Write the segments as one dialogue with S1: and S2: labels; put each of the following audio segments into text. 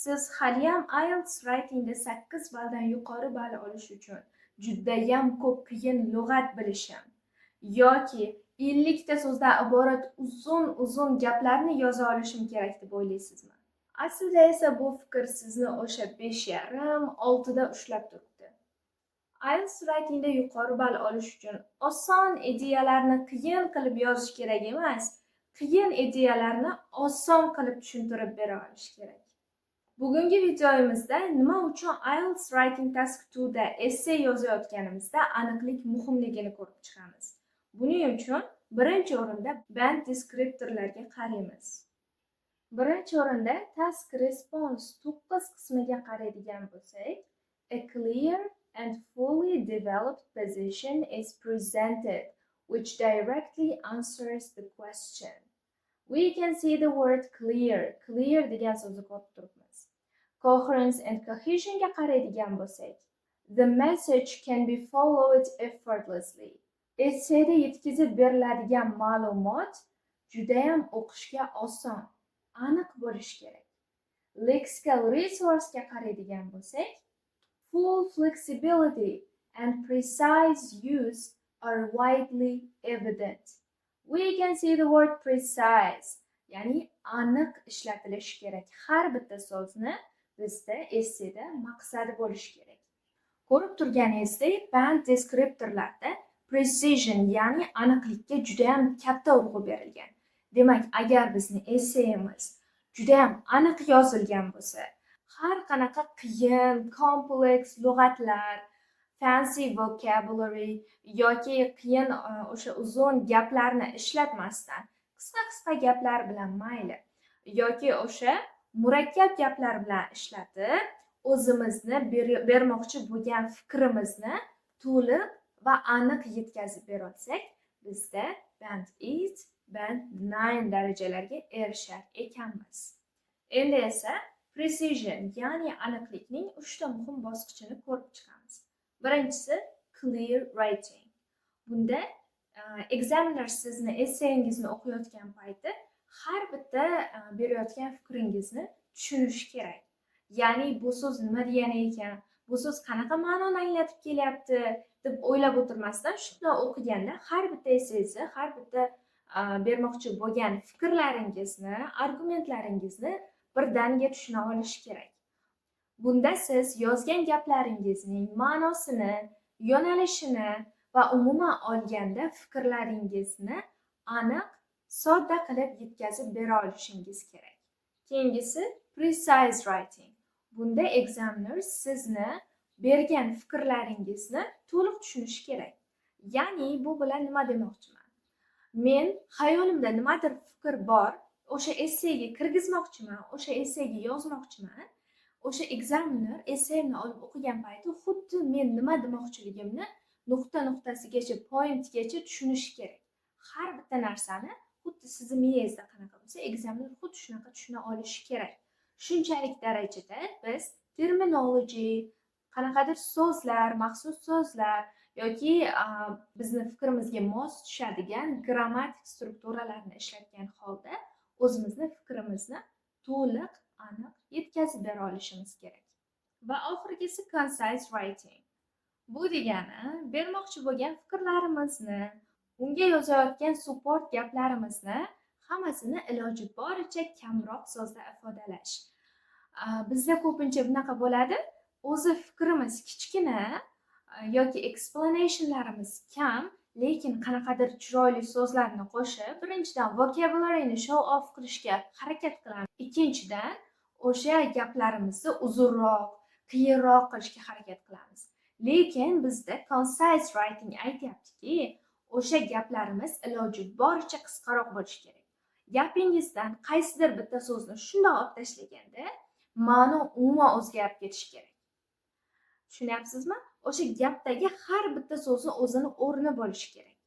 S1: Siz haliyam IELTS writingda 8 balldan yuqori ball olish uchun judayam ko'p qiyin lug'at bilishim yoki 50 ta so'zdan iborat uzun gaplarni yoza olishim kerak deb o'ylaysizmi? Aslida esa bu fikr sizni o'sha 5,5-6 da ushlab turibdi. IELTS writingda yuqori ball olish uchun oson ideyalarni qiyin qilib yozish kerak emas, qiyin ideyalarni oson qilib tushuntirib bera olish kerak. Bugungi videomizda nima uchun IELTS Writing Task 2 da essay yozayotganimizda aniqlik muhimligini ko'rib chiqamiz. Buning uchun birinchi o'rinda band deskriptorlarga qaraymiz. Birinchi o'rinda task response 9 qismiga qaraydigan bo'lsak, a clear and fully developed position is presented which directly answers the question. We can see the word clear degan so'zni ko'rib turibmiz. Coherence and cohesionga qaraydigan bo'lsak, the message can be followed effortlessly. Essayda yetkazib beriladigan ma'lumot judayam o'qishga oson, aniq bo'lishi kerak. Lexical resourcega qaraydigan bo'lsak, full flexibility and precise use are widely evident. We can see the word precise, ya'ni aniq ishlatilishi kerak. Har bitta so'zni bizda essayda maqsadi bo'lishi kerak. Ko'rib turganingizdek, band deskriptorlarda precision, ya'ni aniqlikka juda ham katta urg'u berilgan. Demak, agar bizning essayimiz juda ham aniq yozilgan bo'lsa, har qanaqa qiyin, kompleks lug'atlar, fancy vocabulary yoki qiyin o'sha uzun gaplarni ishlatmasdan, qisqa gaplar bilan mayli yoki o'sha murakkab gaplar bilan ishlatib, o'zimizni bermoqchi bo'lgan fikrimizni to'liq va aniq yetkazib bera olsak, bizda band 8, band 9 darajalarga erishar ekanmiz. Endi esa precision, ya'ni aniqlikning 3 ta muhim bosqichini ko'rib chiqamiz. Birinchisi clear writing. Bunda examiner sizni essayingizni o'qiyotgan payti har bitta berayotgan fikringizni tushunishi kerak. Ya'ni bu so'z nima degani ekan, bu so'z qanaqa ma'noni anglatib kelyapti deb o'ylab o'tirmasdan shunday o'qiganda har bitta essayingizni, har bitta bermoqchi bo'lgan fikrlaringizni, argumentlaringizni birdaniga tushuna olish kerak. Bunda siz yozgan gaplaringizning ma'nosini, yo'nalishini va umuman olganda fikrlaringizni aniq, sodda qilib yetkazib bera olishingiz kerak. Keyingisi precise writing. Bunda examiner sizni bergan fikrlaringizni to'liq tushunishi kerak. Ya'ni bu bilan nima demoqchiman? Men xayolimda nimadir fikr bor, o'sha essayga kirgizmoqchiman, o'sha essayga yozmoqchiman. O'sha examiner essayimni olib o'qigan payti xuddi men nima demoqchiligimni nuqta-nuqtasigacha, pointgacha tushunishi kerak. Har bitta narsani xuddi sizni miyangizda qanaqa bo'lsa, examiner xuddi shunaqa tushuna olishi kerak. Shunchalik darajada biz terminology, qanaqadir so'zlar, maxsus so'zlar yoki bizni fikrimizga mos tushadigan grammatik strukturalarni ishlatgan holda o'zimizni fikrimizni to'liq, aniq yetkazib bera olishimiz kerak. Va oxirgisi concise writing. Bu degani bermoqchi bo'lgan fikrlarimizni, unga yozayotgan support gaplarimizni hammasini iloji boricha kamroq so'zda ifodalash. Bizda ko'pincha bunaqa bo'ladi. O'zi fikrimiz kichkina yoki explanationlarimiz kam, lekin qanaqadir chiroyli so'zlarni qo'shib, birinchidan vocabularyni show off qilishga harakat qilamiz. Ikkinchidan, o'sha gaplarimizni uzunroq, qiyinroq qilishga harakat qilamiz. Lekin bizda concise writing aytayaptiki, o'sha gaplarimiz iloji boricha qisqaroq bo'lishi kerak. Gapingizdan qaysidir bitta so'zni shundoq olib tashlaganda, ma'no umuman o'zgarib ketishi kerak. Tushunyapsizmi? O'sha gapdagi har bitta so'zni o'zini o'rni bo'lishi kerak.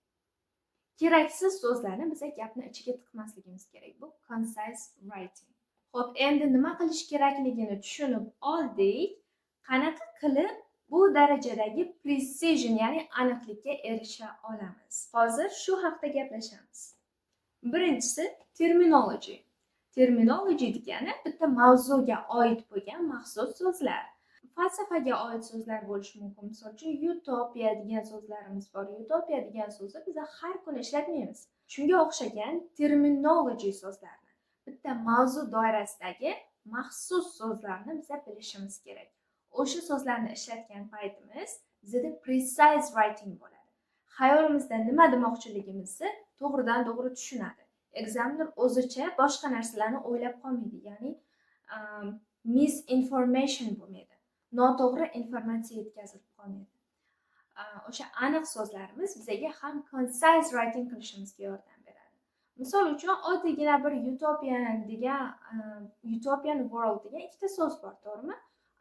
S1: Keraksiz so'zlarni biz gapni ichiga tiqmasligimiz kerak. Bu concise writing. Xo'p, endi nima qilish kerakligini tushunib oldik. Qanaqa qilib bu darajadagi precision, ya'ni aniqlikka erisha olamiz? Hozir shu haqida gaplashamiz. Birinchisi terminology. Terminology degani bitta mavzuga oid bo'lgan maxsus so'zlar. Falsafaga oid so'zlar bo'lishi mumkin. Misol uchun, utopiya degan so'zlarimiz bor. Utopiya degan so'zni biz har kuni ishlatmaymiz. Shunga o'xshagan terminology so'zlarni, bitta mavzu doirasidagi maxsus so'zlarni biz bilishimiz kerak. O'sha so'zlarni ishlatgan paytimiz bizda precise writing bo'ladi. Xayolimizda nima demoqchiligimizni to'g'ridan to'g'ri tushunadi. Examiner o'zicha boshqa narsalarni o'ylab qolmaydi, ya'ni misinformation bo'lmaydi. Noto'g'ri informatsiya yetkazib qolmaydi. O'sha aniq so'zlarimiz bizga ham concise writing qilishimizga yordam beradi. Misol uchun, oddiygina bir utopian world degan ikkita so'z bor, to'g'rimi?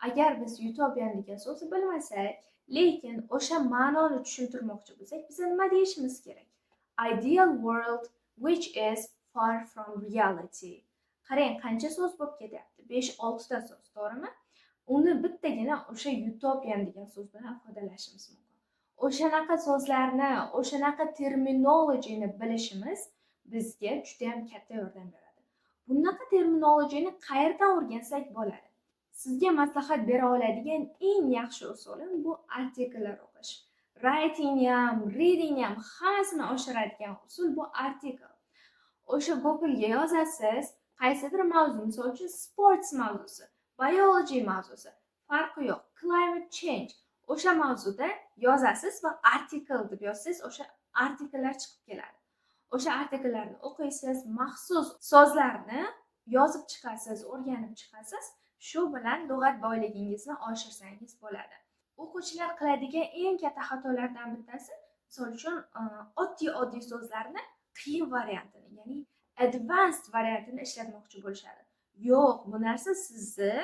S1: Agar biz utopian degan so'zni bilmasak, lekin o'sha ma'noni tushuntirmoqchi bo'lsak, biz nima deyishimiz kerak? Ideal world which is far from reality. Qarang, qancha so'z bo'lib ketyapti? 5-6 ta so'z, to'g'rimi? Uni bittagina o'sha utopian degan so'z bilan ifodalashimiz mumkin. O'shanaqa so'zlarni, o'shanaqa terminologiyani bilishimiz bizga juda ham katta yordam beradi. Bunaqa terminologiyani qayerdan o'rgansak bo'ladi? Sizga maslahat bera oladigan eng yaxshi usulim bu artikellar o'qish. Writing ham, reading ham hammasini oshiradigan usul bu artikel. O'sha Google ga yozasiz, qaysidir mavzu, misol uchun sports mavzusi, biology mavzusi, farqi yo'q, climate change, o'sha mavzuda yozasiz va artikel deb yozsangiz, o'sha artikellar chiqib keladi. O'sha artikellarni o'qiysiz, maxsus so'zlarni yozib chiqasiz, o'rganib chiqasiz, shu bilan lug'at boyligingizni oshirsangiz bo'ladi. O'quvchilar qiladigan eng katta xatolardan bittasi, misol uchun, oddiy so'zlarni qiyin variantini, ya'ni advanced variantini ishlatmoqchi bo'lishadi. Yo'q, bu narsa sizni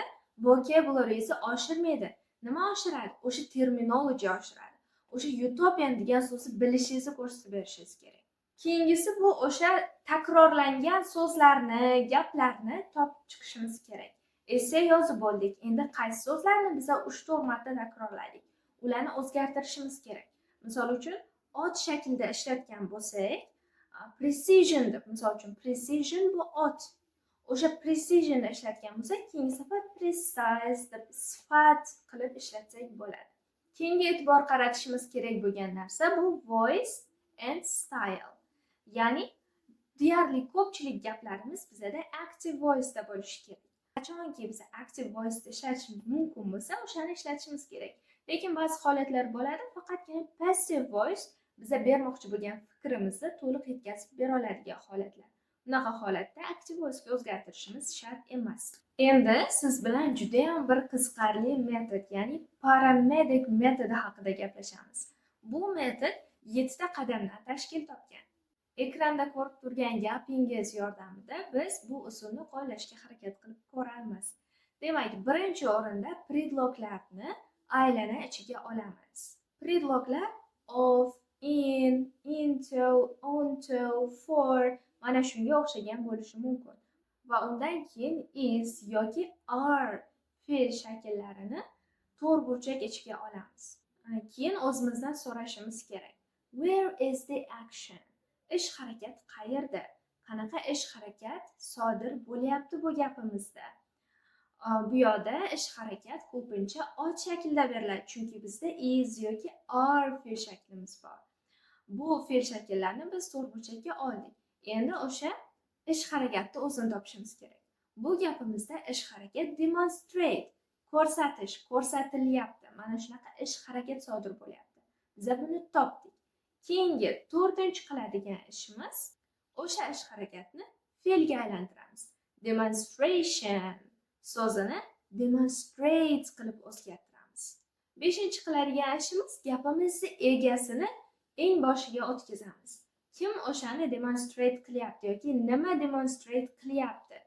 S1: vocabularingizni oshirmaydi. Nima oshiradi? O'sha terminology oshiradi. O'sha utopian degan so'zni bilishingizni ko'rsatib berishingiz kerak. Keyingisi bu o'sha takrorlangan so'zlarni, gaplarni topib chiqishimiz kerak. Essay yozib bo'ldik. Endi qaysi so'zlarni biz 3-4 marta takrorladik? Ularni o'zgartirishimiz kerak. Misol uchun, ot shaklida ishlatgan bo'lsak, precision deb, misol uchun, precision bu ot. O'sha precision ishlatgan bo'lsak, keyingi safar precise deb sifat qilib ishlatsak bo'ladi. Keyingi e'tibor qaratishimiz kerak bo'lgan narsa bu voice and style. Ya'ni deyarli ko'pchilik gaplarimiz bizda active voice da bo'lishi kerak. Qachonki biz active voice da ishlatishimiz mumkin bo'lsa, o'shani ishlatishimiz kerak. Lekin ba'zi holatlar bo'ladi, faqatgina passive voice biza bermoqchi bo'lgan fikrimizni to'liq yetkazib bera oladigan holatlar. Bunaqa holatda active voice ga o'zgartirishimiz shart emas. Endi siz bilan juda ham bir qiziqarli metod, ya'ni paramedic metodi haqida gaplashamiz. Bu metod 7 ta qadamdan tashkil topgan. Ekranda ko'rib turgan gapingiz yordamida biz bu usulni qo'llashga harakat qilib ko'ramiz. Demak, birinchi o'rinda predloglarni aylana ichiga olamiz. Predloglar of, in, into, onto, for mana shunga o'xshagan bo'lishi mumkin. Va undan keyin is yoki are fe'l shakllarini to'rtburchak ichiga olamiz. Keyin o'zimizdan so'rashimiz kerak. Where is the action? Ish harakat qayerda? Qanaqa ish harakat sodir bo'lyapti bu gapimizda? Bu yoqda ish harakat ko'pincha ot shaklida beriladi, chunki bizda is yoki are fe'l shaklimiz bor. Bu fe'l shakllarni biz to'rtburchakka oldik. Endi o'sha ish harakatni o'zini topishimiz kerak. Bu gapimizda ish harakat demonstrate, ko'rsatish, ko'rsatilyapti. Mana shunaqa ish harakat sodir bo'lyapti. Biz buni topdik. Keyingi 4-chi qiladigan ishimiz o'sha ish harakatni fe'lga aylantiramiz. Demonstration so'zini demonstrate qilib o'zgartiramiz. 5-chi qiladigan ishimiz gapimizni egasini eng boshiga o'tkazamiz. Kim o'shani demonstrate qilyapti yoki nima demonstrate qilyapti?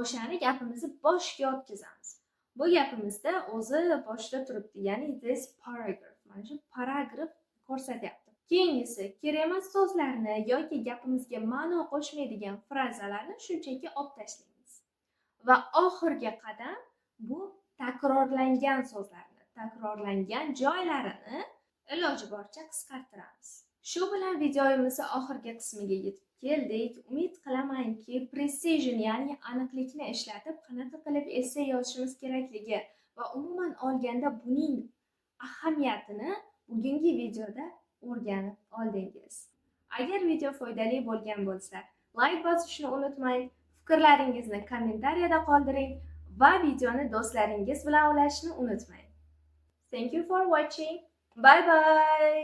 S1: O'shani gapimizni boshiga o'tkazamiz. Bu gapimizda o'zi boshida turibdi, ya'ni this paragraph. Mana shu paragraf ko'rsatyapti. Keyingisi kerak emas so'zlarni yoki gapimizga ma'no qo'shmaydigan frazalarni shunchaki olib tashlaymiz. Va oxirgi qadam bu takrorlangan so'zlarni, takrorlangan joylarini iloji boricha qisqartiramiz. Shu bilan videomizni oxirgi qismiga yetib keldik. Umid qilamanki, precision, ya'ni aniqlikni ishlatib qanaqa qilib essay yozishimiz kerakligi va umuman olganda buning ahamiyatini bugungi videoda o'rganib oldingiz. Agar video foydali bo'lgan bo'lsa, like bosishni unutmang, fikrlaringizni kommentariyada qoldiring va videoni do'stlaringiz bilan ulashishni unutmang. Thank you for watching. Bye bye.